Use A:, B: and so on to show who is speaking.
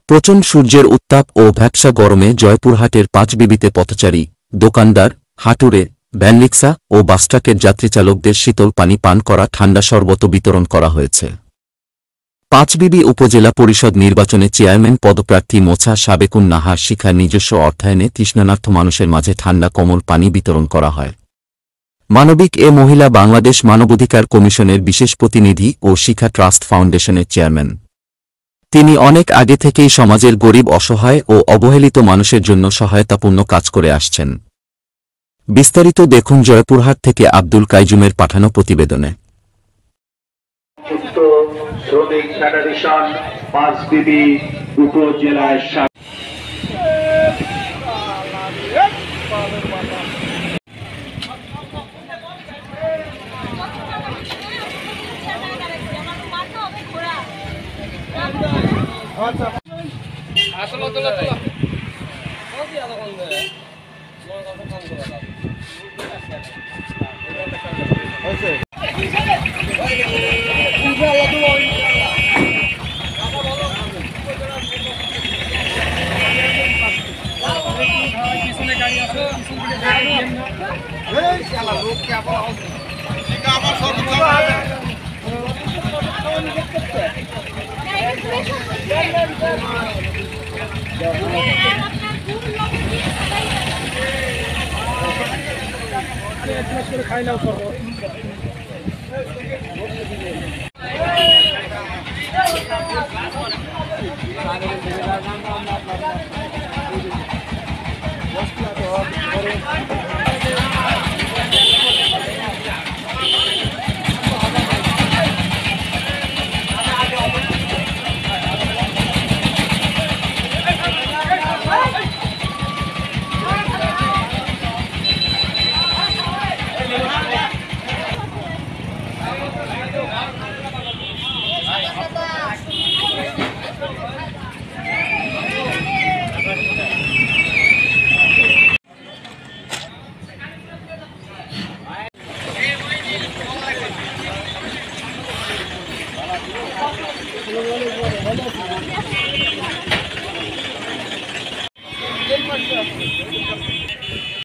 A: প্রচণ্ড সূর্যের উত্তাপ ও ভ্যাপসা গরমে জয়পুরহাটের পাঁচবিবিতে পথচারী, দোকানদার, হাটুরে, ভ্যানরিক্সা ও বাসট্রাকের যাত্রীচালকদের শীতল পানি পান করা ঠান্ডা শরবত বিতরণ করা হয়েছে। পাঁচবিবি উপজেলা পরিষদ নির্বাচনে চেয়ারম্যান পদপ্রার্থী মোছা সাবেকুন নাহার শিখার নিজস্ব অর্থায়নে তৃষ্ণার্ত মানুষের মাঝে ঠান্ডা কোমল পানি বিতরণ করা হয়। মানবিক এ মহিলা বাংলাদেশ মানবাধিকার কমিশনের বিশেষ প্রতিনিধি ও শিখা ট্রাস্ট ফাউন্ডেশনের চেয়ারম্যান। তিনি অনেক আগে থেকেই সমাজের গরিব, অসহায় ও অবহেলিত মানুষের জন্য সহায়তাপূর্ণ কাজ করে আসছেন। বিস্তারিত দেখুন জয়পুরহাট থেকে আব্দুল কাইজুমের পাঠানো প্রতিবেদনে।
B: শ্রমিক ফেডারেশন পাঁচবিবি উপজেলায়